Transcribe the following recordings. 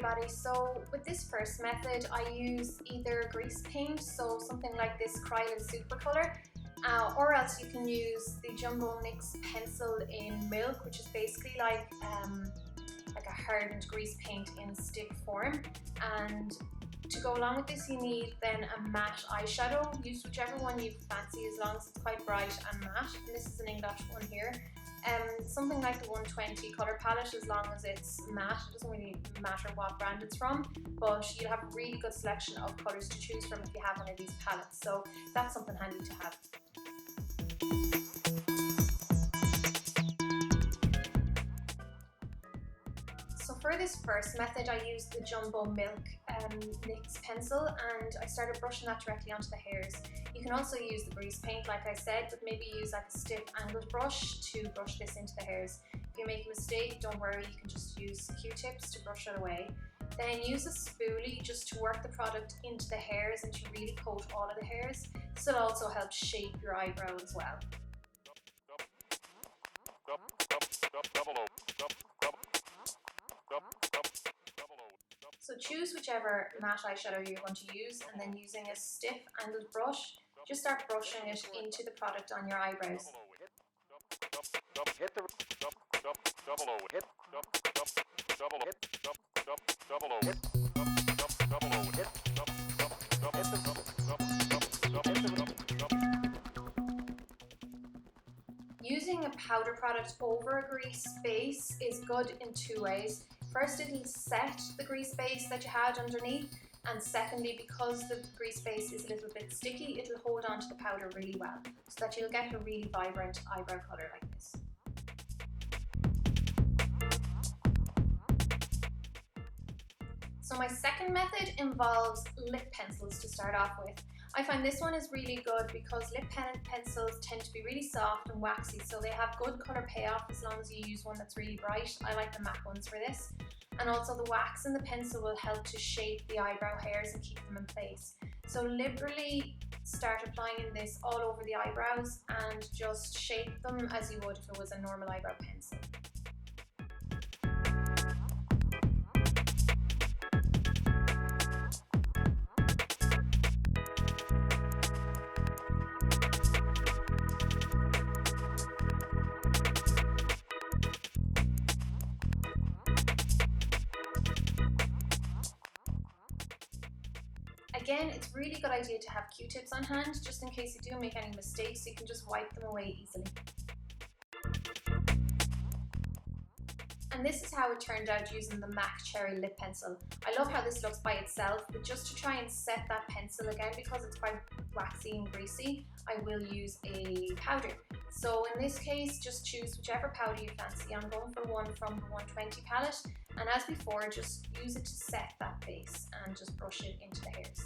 everybody. So with this first method I use either grease paint, so something like this Krylon Super Colour, or else you can use the Jumbo NYX pencil in milk, which is basically like a hardened grease paint in stick form. And to go along with this you need then a matte eyeshadow. Use whichever one you fancy as long as it's quite bright and matte, and this is an English one here. Something like the 120 colour palette, as long as it's matte. It doesn't really matter what brand it's from, but you'll have a really good selection of colours to choose from if you have one of these palettes, so that's something handy to have. So for this first method I used the Jumbo Milk NYX pencil, and I started brushing that directly onto the hairs. You can also use the grease paint like I said, but maybe use like a stiff angled brush to brush this into the hairs. If you make a mistake, don't worry, you can just use Q-tips to brush it away. Then use a spoolie just to work the product into the hairs and to really coat all of the hairs. This will also help shape your eyebrow as well. So choose whichever matte eyeshadow you're going to use, and then using a stiff angled brush, just start brushing it into the product on your eyebrows. Using a powder product over a grease base is good in two ways. First, it'll set the grease base that you had underneath, and secondly, because the grease base is a little bit sticky, it'll hold on to the powder really well, so that you'll get a really vibrant eyebrow colour like this. So my second method involves lip pencils to start off with. I find this one is really good because lip pencils tend to be really soft and waxy, so they have good colour payoff as long as you use one that's really bright. I like the matte ones for this. And also the wax in the pencil will help to shape the eyebrow hairs and keep them in place. So liberally start applying this all over the eyebrows and just shape them as you would if it was a normal eyebrow pencil. Again, it's a really good idea to have Q-tips on hand, just in case you do make any mistakes, so you can just wipe them away easily. And this is how it turned out using the MAC Cherry Lip Pencil. I love how this looks by itself, but just to try and set that pencil again, because it's quite waxy and greasy, I will use a powder. So in this case, just choose whichever powder you fancy. I'm going for one from the 120 palette, and as before, just use it to set that base and just brush it into the hairs.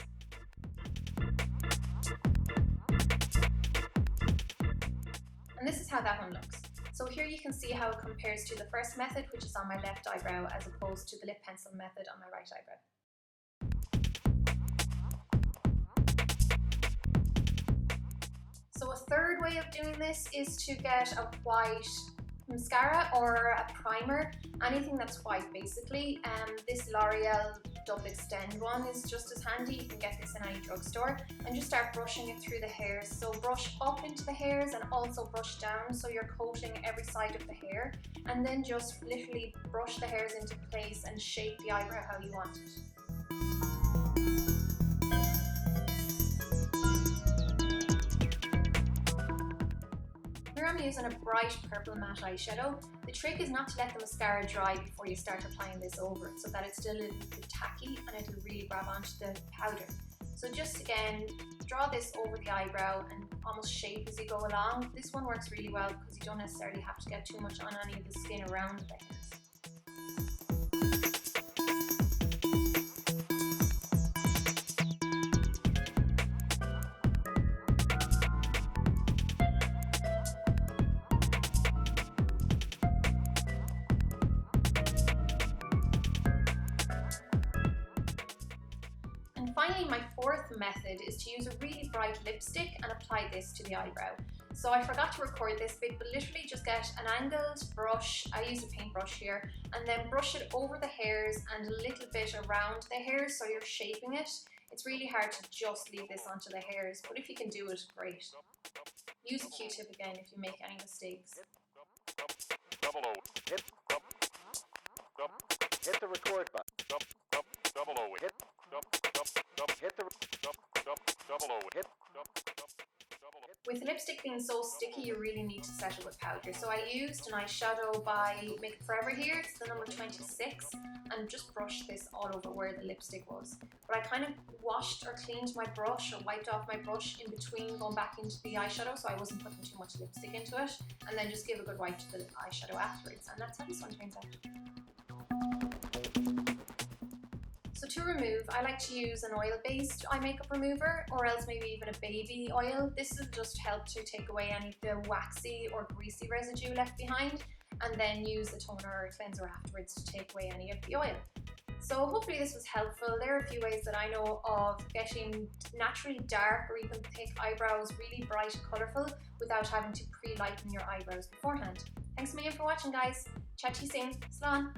And this is how that one looks. So here you can see how it compares to the first method, which is on my left eyebrow, as opposed to the lip pencil method on my right eyebrow. So a third way of doing this is to get a white mascara or a primer, anything that's white basically. This L'Oreal Double Extend one is just as handy. You can get this in any drugstore, and just start brushing it through the hairs. So brush up into the hairs and also brush down, so you're coating every side of the hair, and then just literally brush the hairs into place and shape the eyebrow how you want it. Here I'm using a bright purple matte eyeshadow. The trick is not to let the mascara dry before you start applying this over it, so that it's still a little bit tacky and it'll really grab onto the powder. So just again, draw this over the eyebrow and almost shape as you go along. This one works really well because you don't necessarily have to get too much on any of the skin around the hairs. Finally, my fourth method is to use a really bright lipstick and apply this to the eyebrow. So I forgot to record this bit, but literally just get an angled brush, I use a paintbrush here, and then brush it over the hairs and a little bit around the hairs so you're shaping it. It's really hard to just leave this onto the hairs, but if you can do it, great. Use a Q-tip again if you make any mistakes. Hit the record button. With lipstick being so sticky, you really need to set it with powder. So I used an eyeshadow by Makeup Forever here. It's the number 26, and just brushed this all over where the lipstick was. But I kind of washed or cleaned my brush or wiped off my brush in between going back into the eyeshadow, so I wasn't putting too much lipstick into it, and then just give a good wipe to the eyeshadow afterwards, and that's how this one turns out. So to remove, I like to use an oil-based eye makeup remover, or else maybe even a baby oil. This will just help to take away any of the waxy or greasy residue left behind, and then use a toner or a cleanser afterwards to take away any of the oil. So hopefully this was helpful. There are a few ways that I know of getting naturally dark or even thick eyebrows really bright and colourful without having to pre-lighten your eyebrows beforehand. Thanks a million for watching, guys. Chat to you soon. Slán.